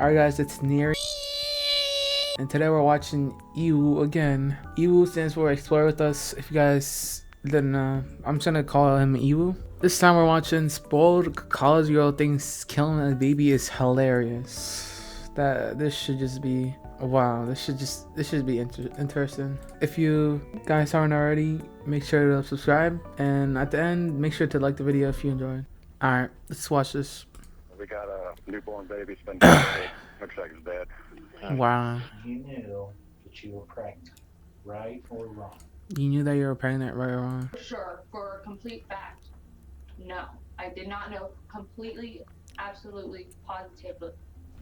Alright guys, it's Near, and today we're watching Iwu again. Iwu stands for Explore With Us. If you guys didn't know, I'm just gonna call him Iwu. This time we're watching Spoiled College Girl Thinks Killing a Baby is Hilarious. This should just be, wow, this should be interesting. If you guys aren't already, make sure to subscribe, and at the end, make sure to like the video if you enjoyed. Alright, let's watch this. We got a newborn baby. It's been dead. Looks like it's dead. Wow. You knew that you were pregnant, right or wrong? You knew that you were pregnant, right or wrong? For sure, for a complete fact, no. I did not know completely, absolutely, positively.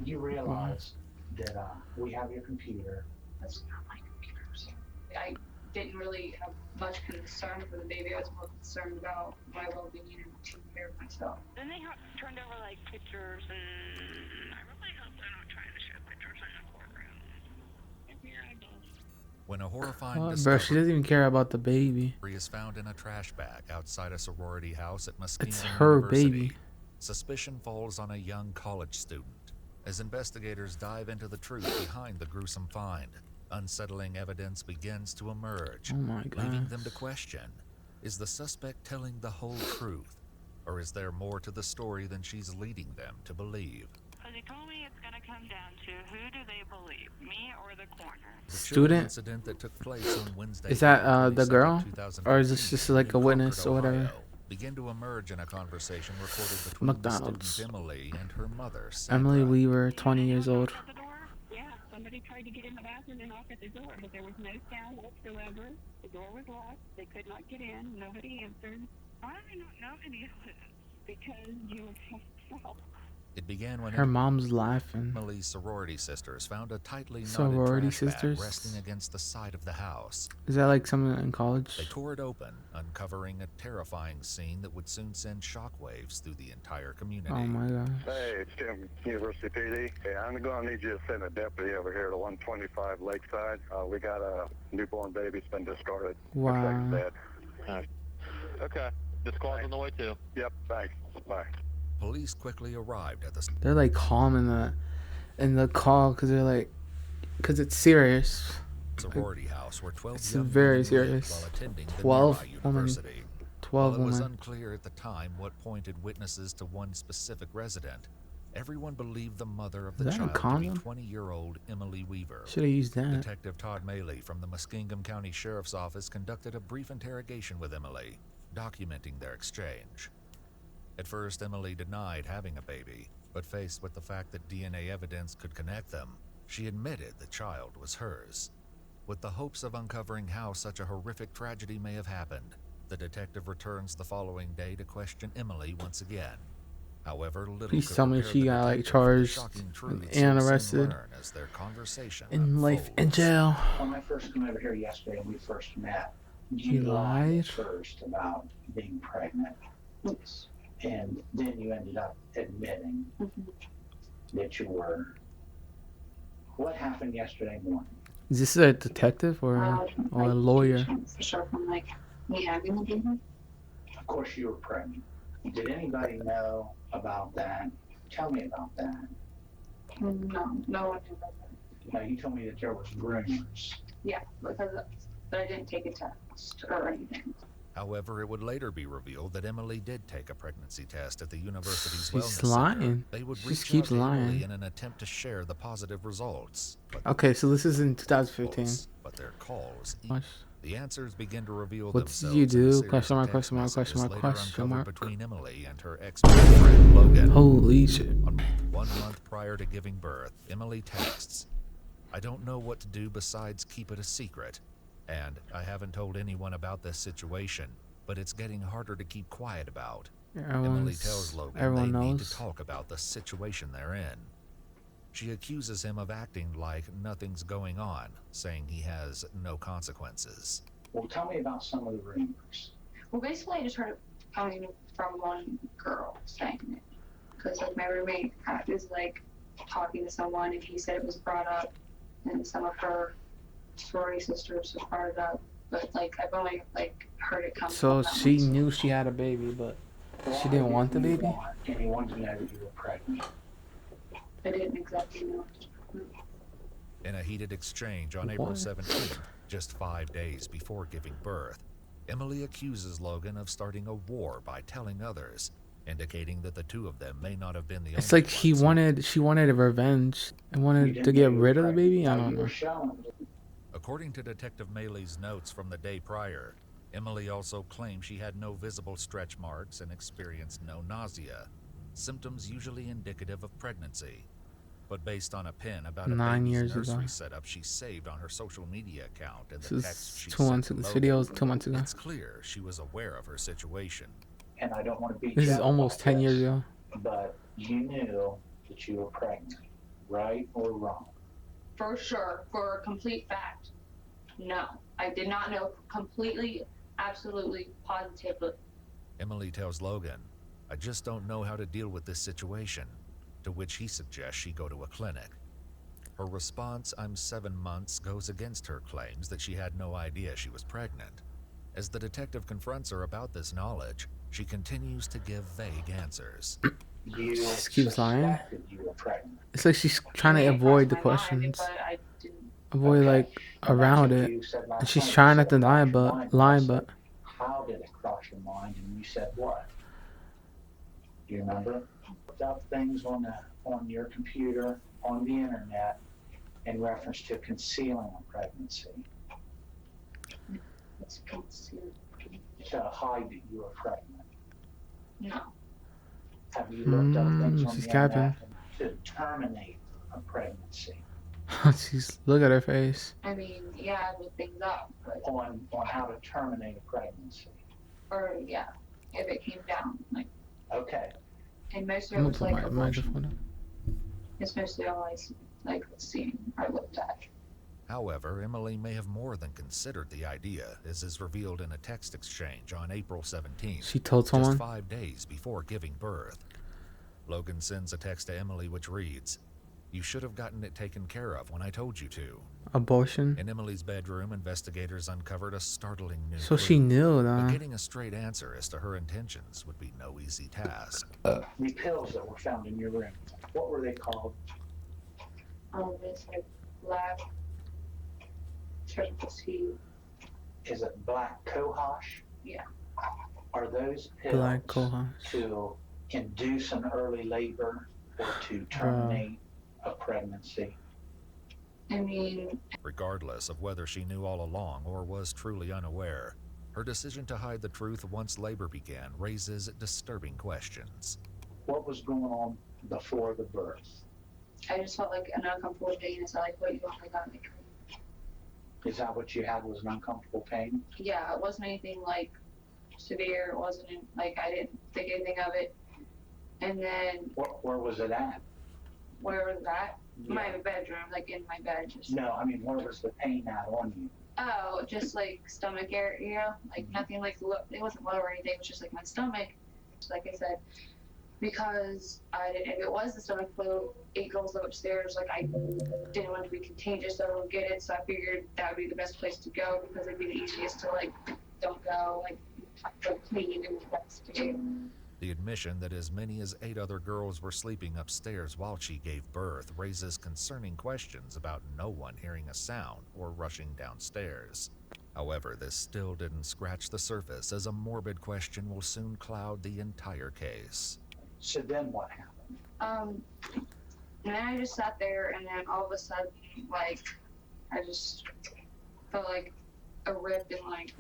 You realize that we have your computer. That's not my computer. So I didn't really have much concern for the baby. I was more concerned about my well-being and taking care of myself. Then they turned over like pictures, and I really hope they're not trying to show pictures in the courtroom. Here I go. When a horrifying What? Bro, she doesn't even care about the baby. is found in a trash bag outside a sorority house at Muskegon It's her University, baby. suspicion falls on a young college student as investigators dive into the truth behind the gruesome find. Unsettling evidence begins to emerge, Oh my leaving god. them to question: is the suspect telling the whole truth, or is there more to the story than she's leading them to believe? Because he told me it's going to come down to who do they believe, me or the coroner? The chilling Student? incident that took place on Wednesday, Is that the 22nd, girl? Or is 2015 this just like a in witness or Concord, whatever? Ohio, began to emerge in a conversation recorded between McDonald's. the student Emily and her mother, Sandra. Emily Weaver, 20 years old. At the door? Yeah, somebody tried to get in the bathroom and knock at the door, but there was no sound whatsoever. The door was locked. They could not get in. Nobody answered. Why do I not know any of this? Because you were yourself. It began when Her mom's laughing. Emily's sorority sisters found a tightly knotted Sorority trash bag sisters? resting against the side of the house. Is that like someone in They college? tore it open, uncovering a terrifying scene that would soon send shockwaves through the entire community. Oh my god. Hey, it's Tim, University PD. Hey, I'm going to need you to send a deputy over here to 125 Lakeside. We got a newborn baby. It's been discarded. Looks like Wow. it's dead. Okay. This call's on the way too. Yep, thanks. Bye. Police quickly arrived at the They're like calm in the call because they're like, because it's serious. sorority house where 12 It's young very women lived serious. while attending the 12 nearby women. university. 12 While it was women. unclear at the time what pointed witnesses to one specific resident, everyone believed the mother of the Is that a child to condom? be 20-year-old Emily Weaver. Should have used that. Detective Todd Maley from the Muskingum County Sheriff's Office conducted a brief interrogation with Emily, documenting their exchange. At first, Emily denied having a baby, but faced with the fact that DNA evidence could connect them, she admitted the child was hers. With the hopes of uncovering how such a horrific tragedy may have happened, the detective returns the following day to question Emily once again. However, little Please could tell me prepare she the got, like, detective for the charged shocking truths and he'll soon arrested. learn as their conversation In life, in unfolds. jail. When I first came over here yesterday and we first met, You you lied lied? at first about being pregnant. And then you ended up admitting that you were. What happened yesterday morning? Is this a detective or a lawyer? For sure, from like me having the baby. Of course you were pregnant. Did anybody know about that? Tell me about that. No one knew about that. Now, you told me that there was rumors. Yeah, because I didn't take a test or anything. However, it would later be revealed that Emily did take a pregnancy test at the university's She's wellness center. lying. They would She reach keeps out to lying. Emily in an attempt to share the positive results. But Okay, so this is in 2015. but their calls. What? The answers begin to reveal What did themselves. you in a do? series Question of mark, text question mark, question messages mark, later question uncovered mark. between Emily and her ex-boyfriend Logan. Holy shit. 1 month prior to giving birth, Emily texts, "I don't know what to do besides keep it a secret, and I haven't told anyone about this situation, but it's getting harder to keep quiet about." Emily tells Logan Everyone they need knows. to talk about the situation they're in. She accuses him of acting like nothing's going on, saying he has no consequences. Well, tell me about some of the rumors. Well, basically, I just heard it coming from one girl saying it. Because, like, my roommate is, like, talking to someone, and he said it was brought up, and some of her sorority sisters have brought it up. But, like, I've only, like, heard it come So from that she one. knew she had a baby, but Why she didn't want the did you baby? want anyone to know that you were pregnant? I didn't exactly know. In a heated exchange on April What? 17th, just 5 days before giving birth, Emily accuses Logan of starting a war by telling others, indicating that the two of them may not have been the It's only like she ones. wanted a revenge and You wanted didn't to know get you were rid of the pregnant. baby. I Now, don't you were know. shown. According to Detective Maley's notes from the day prior, Emily also claimed she had no visible stretch marks and experienced no nausea, symptoms usually indicative of pregnancy. But based on a pin about a 9 baby's years nursery ago. setup she saved on her social media account and This the is text she 2 sent months to ago. This Logan, video is 2 months ago. it's clear she was aware of her situation. And I don't want to beat This you is up almost about 10 years this, ago. but you knew that you were pregnant, right or wrong? For sure, for a complete fact, no. I did not know completely, absolutely, positively. Emily tells Logan, "I just don't know how to deal with this situation," to which he suggests she go to a clinic. Her response, "I'm 7 months," goes against her claims that she had no idea she was pregnant. As the detective confronts her about this knowledge, she continues to give vague answers. You She just keeps lying. suspected you were pregnant. It's like she's trying I to mean, it avoid the crossed my mind, questions, but I didn't. avoid Okay. like And that's around what it, you said last and she's night. You trying said not to it lie, crossed your but mind. And I lie, said, but how did it cross your mind? And you said what? Do you remember? Looked up things on your computer, on the internet, in reference to concealing a pregnancy, It's concealed. to hide that you were pregnant. No. Have you looked up things on she's the capping. internet to terminate a pregnancy? she's look at her face. I mean, yeah, I looked things up, but, On how to terminate a pregnancy? or yeah, if it came down, like, Okay. and most I'm of it gonna was put like my abortion. microphone up. It's mostly all like seen or looked at. However, Emily may have more than considered the idea, as is revealed in a text exchange on April 17th, She told just someone. 5 days before giving birth. Logan sends a text to Emily which reads, "You should have gotten it taken care of when I told you to." Abortion. In Emily's bedroom, investigators uncovered a startling new So clue. she knew But that. getting a straight answer as to her intentions would be no easy task. The pills that were found in your room, what were they called? It's like black triple C. Is it black cohosh? Yeah. Are those pills Black cohosh. to induce an early labor or to terminate a pregnancy? I mean, Regardless of whether she knew all along or was truly unaware, her decision to hide the truth once labor began raises disturbing questions. What was going on before the birth? I just felt like an uncomfortable pain. It's like, what you want? I got like, Is that what you had, was an uncomfortable pain? yeah, it wasn't anything like severe. It wasn't like I didn't think anything of it. And then Where was it at? where was that? Yeah. My bedroom, like in my bed, just. No, I mean, where was the pain at on you? Oh, just like stomach area, like nothing like it wasn't low or anything. It was just like my stomach. Like I said, because I didn't. If it was the stomach flu, 8 girls live upstairs. Like I didn't want it to be contagious. So I would get it. So I figured that would be the best place to go because it'd be the easiest to like don't go like clean and investigate. The admission that as many as 8 other girls were sleeping upstairs while she gave birth raises concerning questions about no one hearing a sound or rushing downstairs. However, this still didn't scratch the surface, as a morbid question will soon cloud the entire case. So then what happened? And then I just sat there, and then all of a sudden, like, I just felt like a rip and like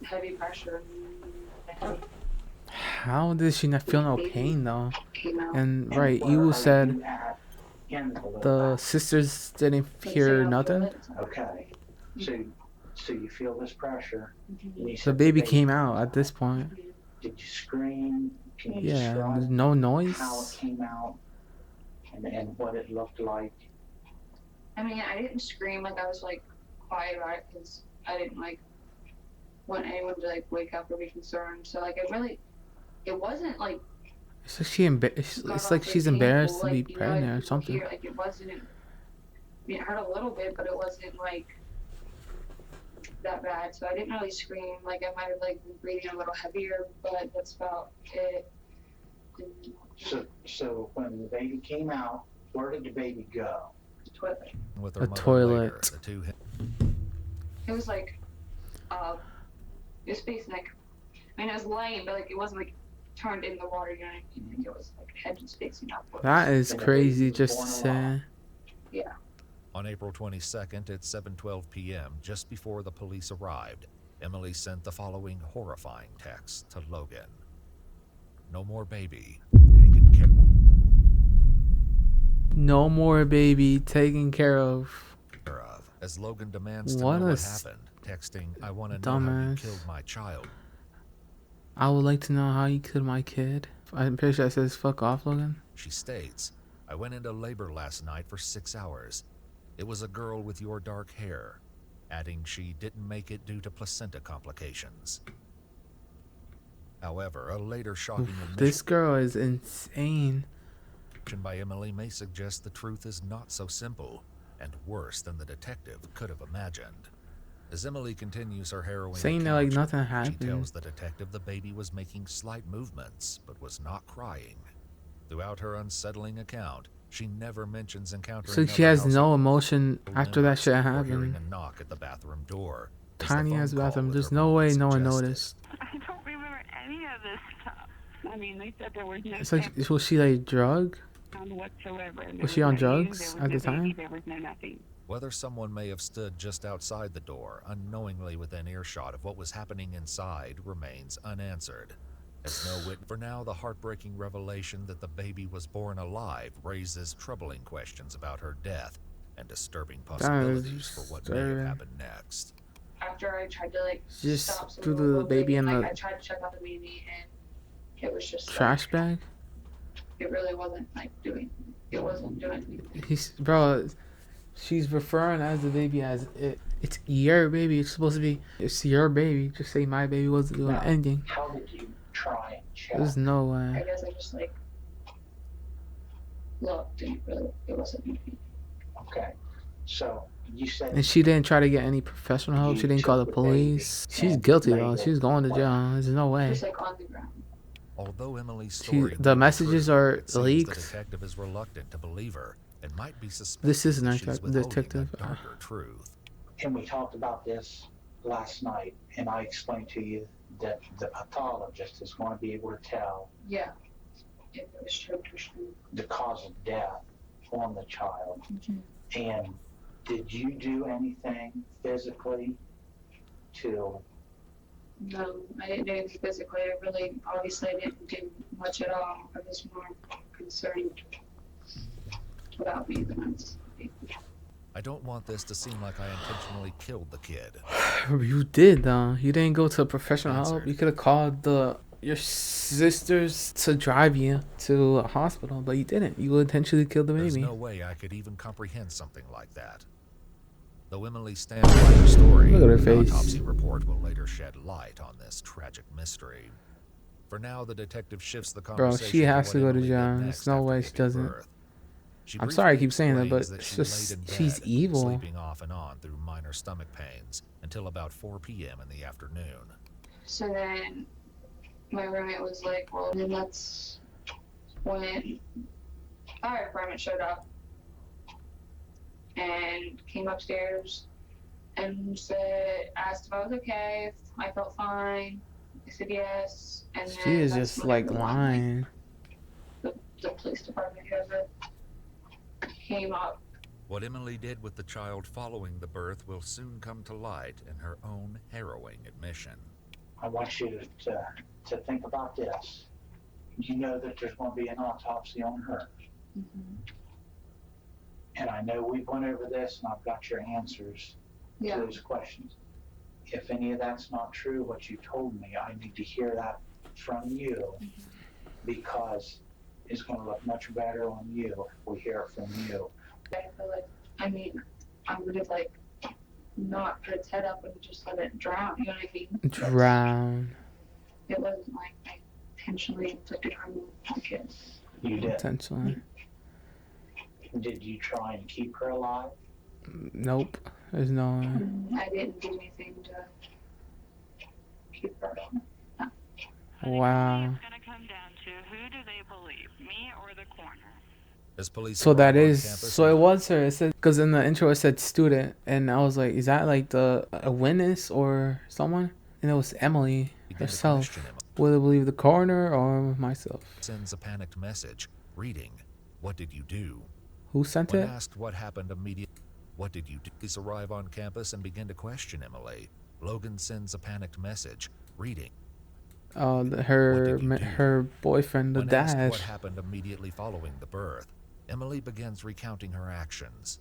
heavy pressure. How did she not feel no pain though? Came out. And And right, where Ewu are said you at in the low the back? sisters didn't Like, hear say I don't nothing. feel it. Okay. So you feel this pressure. Mhm. And you The said baby came out at this point. Did you scream? Can you Yeah, describe there's no how it noise. came out and what it looked like? I mean, I didn't scream, like, I was, like, quiet about it, because I didn't, like, want anyone to, like, wake up or be concerned, so, like, it wasn't, like, It's like it's got like off she's painful, embarrassed to be like, you know, pregnant or people something. hear, like, it wasn't, I mean, it hurt a little bit, but it wasn't, like, that bad, so I didn't really scream, like, I might have, like, been breathing a little heavier, but that's about it. And So when the baby came out, where did the baby go? The toilet. With her A mother toilet. later, the two It was like, it was facing like, I mean, it was laying, but like it wasn't like turned in the water. You know what I mean? Like, it was like head just facing upwards. That is And the crazy baby was just to born say. alive. Yeah. On April 22nd at 7:12 p.m., just before the police arrived, Emily sent the following horrifying text to Logan. No more baby taken care No more baby taken care of. of. As Logan demands to What know a what happened, texting, I want to know how you dumbass. killed my child. I would like to know how you killed my kid. I'm pretty sure it says fuck off, Logan. She states, I went into labor last night for 6 hours. It was a girl with your dark hair, adding she didn't make it due to placenta complications. However, a later shocking This girl is insane. admission by Emily may suggest the truth is not so simple and worse than the detective could have imagined. As Emily continues her harrowing Saying that like account, nothing she happened. tells the detective the baby was making slight movements but was not crying. Throughout her unsettling account, she never mentions encountering So she other has household no emotion after that members shit or hearing happened. a knock at the bathroom door. as the Tiny phone ass call bathroom. with There's her no way movements no one suggested. noticed. I don't remember any of this stuff. I mean, they said there was no It's like, was she like drug? sound whatsoever. There Was she on no drugs news, there at was the no baby, time? There was no nothing. Whether someone may have stood just outside the door, unknowingly within earshot of what was happening inside, remains unanswered. As no wit, for now, the heartbreaking revelation that the baby was born alive raises troubling questions about her death and disturbing possibilities for what may have disturbing. happened next. After I tried to like Just stop some threw of the the moving, baby in like, the I tried to check out the baby and it was just trash bag. It really wasn't like doing. It wasn't doing anything. He's bro. She's referring as the baby as it. It's your baby. It's supposed to be. It's your baby. Just say my baby wasn't doing Now, anything. How did you try and check? There's no I way. guess I just like looked and it wasn't anything. Okay. So you said And she didn't try to get any professional help. You She didn't call the took the baby police. She's and guilty laid though. it She's going to where? jail. There's no way. Just like on the ground. Although Emily's She- story the may be messages true, are it seems leaked. The detective is reluctant to believe her and might be suspicious This is an that she's withholding detective. a darker truth. and we talked about this last night, and I explained to you that the pathologist is going to be able to tell Yeah. If it was choked or something. the cause of death on the child. And did you do anything physically to? No, I didn't do anything physically. I really, obviously, I didn't do much at all. I was more concerned about me than I was. I don't want this to seem like I intentionally killed the kid. You did though. You didn't go to professional help. Answered. You could have called your sisters to drive you to a hospital, but you didn't. You intentionally killed the There's baby. no way I could even comprehend something like that. Though Emily stands by her story, Look at her an face. autopsy report will later shed light on this tragic mystery. For now, the detective shifts the Bro, conversation. she has what to go to Emily did jail. next There's no after way she giving doesn't. birth. She I'm sorry I keep saying that, briefly but explains it's she just- laid in she's bed, evil. sleeping off and on through minor stomach pains until about 4 p.m. in the afternoon. So then my roommate was like, well, then that's when fire department showed up and came upstairs and asked if I was okay, if I felt fine. I said yes. And She then is that's just when like everyone, lying. the police department, whoever, came up. What Emily did with the child following the birth will soon come to light in her own harrowing admission. I want you to think about this. You know that there's going to be an autopsy on her. And I know we've went over this and I've got your answers Yeah. to those questions. If any of that's not true, what you told me, I need to hear that from you because it's going to look much better on you if we hear it from you. I feel like, I mean, I would have like not put its head up and just let it drown. You know what I mean? Drown. It wasn't like I intentionally inflicted harm on the kid. You did. Intentionally. Did you try and keep her alive? Nope. There's no way. I didn't do anything to keep her. Wow. It's going to come down to who do they believe, me As police So arrive that on is, campus, so it was her. It said, because in the intro it said student, and I was like, is that like a witness or someone? And it was Emily begin to herself. question him. Will I believe the coroner or myself? Sends a panicked message, reading, "What did you do?" Who sent When it? asked what happened immediately, what did you do? Police arrive on campus and begin to question Emily. Logan sends a panicked message, reading, Her did you do? her boyfriend, the when asked dad. what happened immediately following the birth, Emily begins recounting her actions.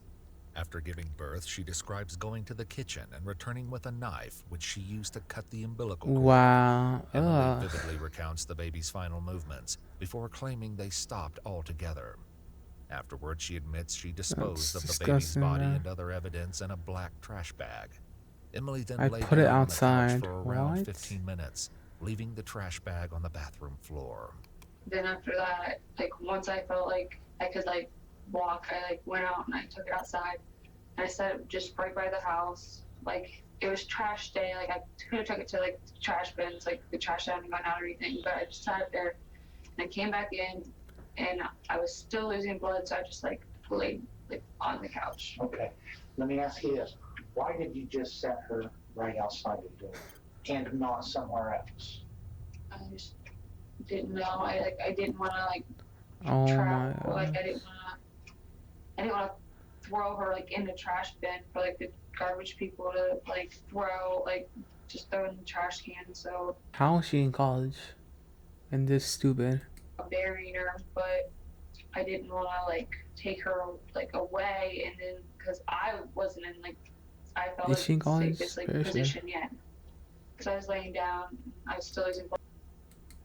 After giving birth, she describes going to the kitchen and returning with a knife, which she used to cut the umbilical cord. Wow. Emily Ugh. vividly recounts the baby's final movements before claiming they stopped altogether. Afterwards, she admits she disposed of the baby's disgusting, body man. and other evidence in a black trash bag. Emily then I lay put it down on the couch outside. for around What? 15 minutes, leaving the trash bag on the bathroom floor. Then after that, like once I felt like I could like walk, I like went out and I took it outside. And I set it just right by the house. Like it was trash day. Like I could have took it to like the trash bins, like the trash hadn't gone out or anything. But I just sat it there, and I came back in, and I was still losing blood. So I just like laid like on the couch. Okay, let me ask you this. Why did you just set her right outside the door and not somewhere else? I just didn't know. I didn't want to like Oh my travel. Like god. I didn't want to throw her like in the trash bin for like the garbage people to like throw, like just throw in the trash can. So How is she in college? And this stupid. I'm burying her, but I didn't want to like take her like away, and then because I wasn't in like I felt Is like she in the college? safest like Very sure. position yet. Because I was laying down, I was still losing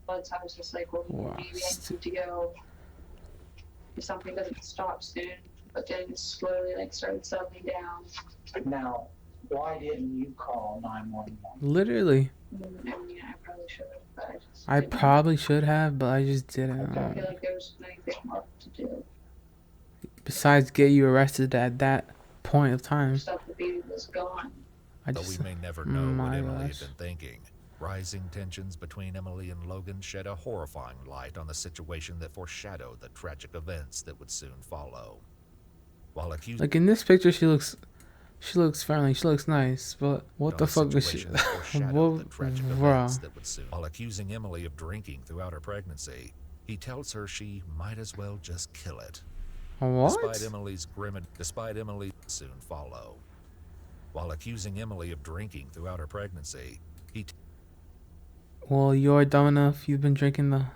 blood, so I was just like, well, Wow. maybe I need to go if something doesn't stop soon. But then it slowly like started settling down. Now, why didn't you call 911? Literally. I mean, I probably should have, but I just I didn't. probably should have, but I just didn't. I feel like there was anything more to do. Besides get you arrested at that point of time. Stuff the baby was gone. I Though just we may never know what my Emily had gosh. been thinking, rising tensions between Emily and Logan shed a horrifying light on the situation that foreshadowed the tragic events that would soon follow. While accused Like in this picture she looks friendly, she looks nice, but what on the a fuck was she situation that foreshadowed what, the tragic events bruh. that would soon. While accusing Emily of drinking throughout her pregnancy, he tells her she might as well just kill it. What? Despite Emily's soon follow. While accusing Emily of drinking throughout her pregnancy, Well, you're dumb enough, you've been drinking the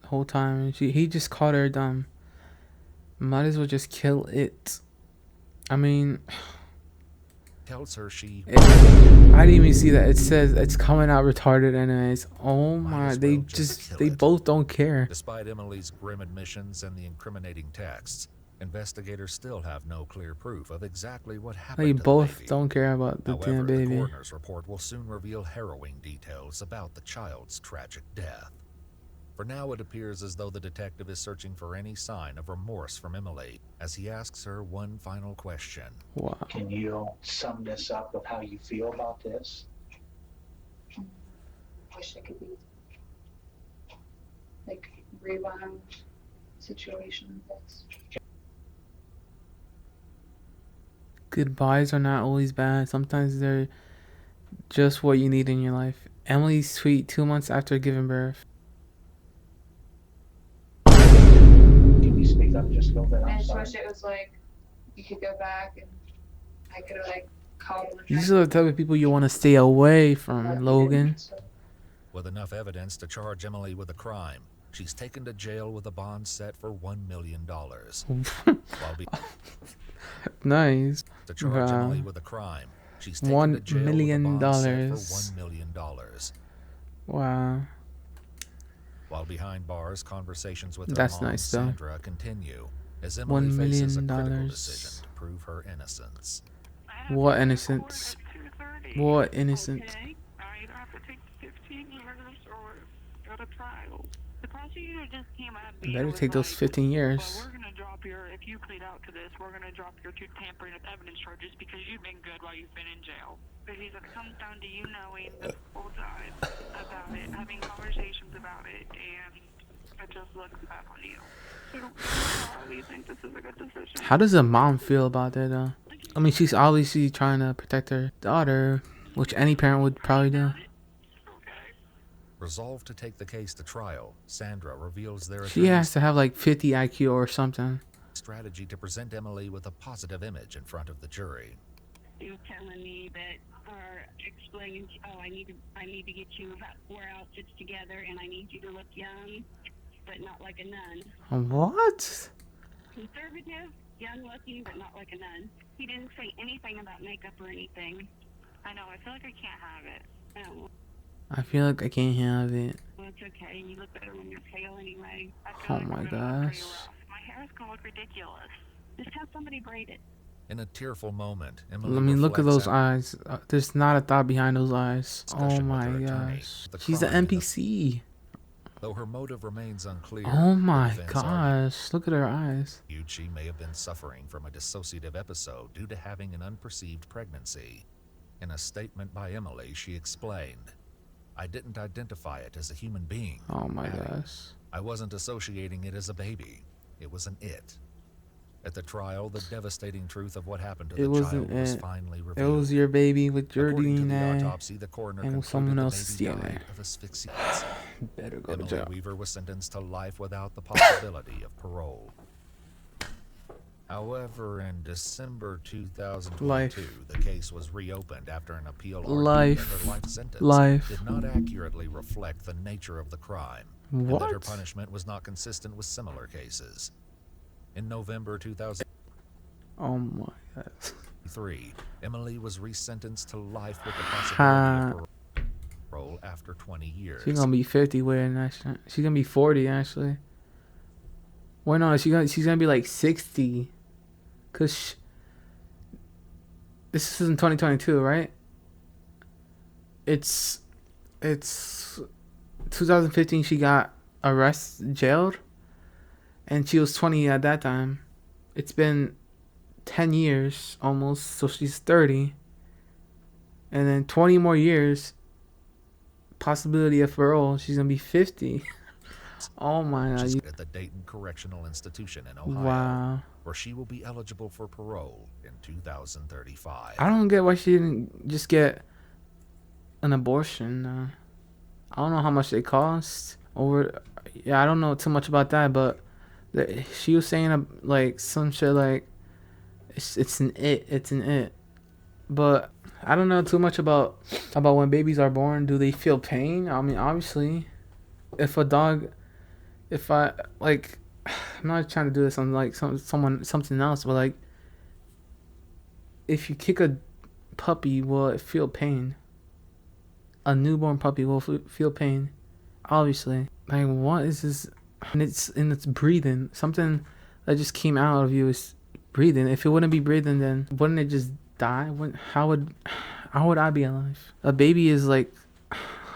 whole time and he just called her dumb. Might as well just kill it. I mean, tells her she I didn't even see that. It says it's coming out retarded anyways. Oh Might my, as they well just kill they it. both don't care. Despite Emily's grim admissions and the incriminating texts, investigators still have no clear proof of exactly what happened They to the both baby. don't care about the However, damn the baby. coroner's report will soon reveal harrowing details about the child's tragic death. For now, it appears as though the detective is searching for any sign of remorse from Emily as he asks her one final question. Wow. Can you sum this up of how you feel about this? Wish I could be like rewound situation like this. Goodbyes are not always bad. Sometimes they're just what you need in your life. Emily's tweet 2 months after giving birth. Can you speak up just a little bit? I I'm just sorry. wish it was like you could go back and I could have like called him. These are the type of people you want to stay away from, Logan. With enough evidence to charge Emily with a crime, she's taken to jail with a bond set for $1 million. Nice. To charge Wow. Emily with a crime, she's taken $1 to jail million. with a bond set for $1 million. Wow. While behind bars, conversations with her That's mom, nice, though. Sandra, continue as Emily $1 faces a million. critical decision to prove her innocence. What innocence? What innocence? Okay. I either have to take 15 years or go to trial. The prosecutor just came out and Better was take those like, 15 well, years. we're gonna drop if you plead out to this, we're gonna drop your 2 tampering with evidence charges because you've been good while you've been in jail. But he said it comes down to you knowing the full side about it, having conversations about it, and it just looks bad on you. So how do you think this is a good decision? How does a mom feel about that though? I mean, she's obviously trying to protect her daughter, which any parent would probably do. Resolved to take the case to trial, Sandra reveals their She has to have like 50 IQ or something. strategy to present Emily with a positive image in front of the jury. You telling me that, or explaining, oh, I need to get you about 4 outfits together, and I need you to look young, but not like a nun. What? Conservative, young looking, but not like a nun. He didn't say anything about makeup or anything. I know, I feel like I can't have it. Oh, I feel like I can't have it. well, it's okay. You look better when you're pale anyway. I Oh feel like my I'm gonna look pretty gosh. rough. My hair is gonna look ridiculous. Just have somebody braid it. In a tearful moment, Emily I mean, look at reflects those on eyes. There's not a thought behind those eyes. Oh Discussion with my her attorney. gosh. The She's the crime in the- NPC. Though her motive remains unclear, Oh the my defense gosh. Look at her eyes. argued she may have been suffering from a dissociative episode due to having an unperceived pregnancy. In a statement by Emily, she explained, "I didn't identify it as a human being. Oh my adding, gosh. I wasn't associating it as a baby. It was an it." At the trial, the devastating truth of what happened to It the wasn't child was it. finally It revealed. was your baby with your According to the DNA. autopsy, the coroner and concluded someone the else's baby DNA. died of asphyxia. Better go to Emily jail. Weaver was sentenced to life without the possibility of parole. However, in December 2022, the case was reopened after an appeal argued Life. that her life sentence Life. did not accurately reflect the nature of the crime, and that her What? punishment was not consistent with similar cases. In November 2003, Oh my gosh. Emily was resentenced to life with the possibility of parole after 20 years. She's gonna be 50 wearing that shit. She's gonna be 40 actually. Wait, no, she's gonna be like 60. Cause this is in 2022, right? It's 2015. She got jailed, and she was 20 at that time. It's been 10 years almost, so she's 30. And then 20 more years, possibility of parole, she's gonna be 50. Oh my god. She's at the Dayton Correctional Institution in Ohio, Wow. where she will be eligible for parole in 2035. I don't get why she didn't just get an abortion. I don't know how much they cost. I don't know too much about that, but she was saying like some shit like it's an it. But I don't know too much about when babies are born. Do they feel pain? I mean, obviously, if I like, I'm not trying to do this on like something else, but like, if you kick a puppy, will it feel pain? A newborn puppy will feel pain, obviously. Like, what is this? And it's breathing. Something that just came out of you is breathing. If it wouldn't be breathing, then wouldn't it just die? How would I be alive? A baby is like,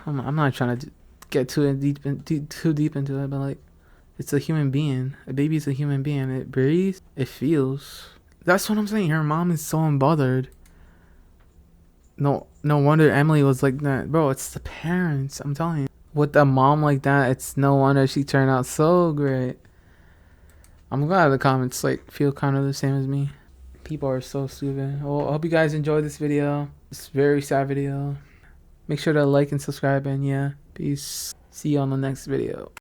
I'm not trying to get too deep into it, but like, it's a human being. A baby is a human being. It breathes. It feels. That's what I'm saying. Her mom is so unbothered. No wonder Emily was like that, bro. It's the parents. I'm telling you. With a mom like that, it's no wonder she turned out so great. I'm glad the comments like feel kind of the same as me. People are so stupid. Well, I hope you guys enjoyed this video. It's a very sad video. Make sure to like and subscribe, and yeah, peace. See you on the next video.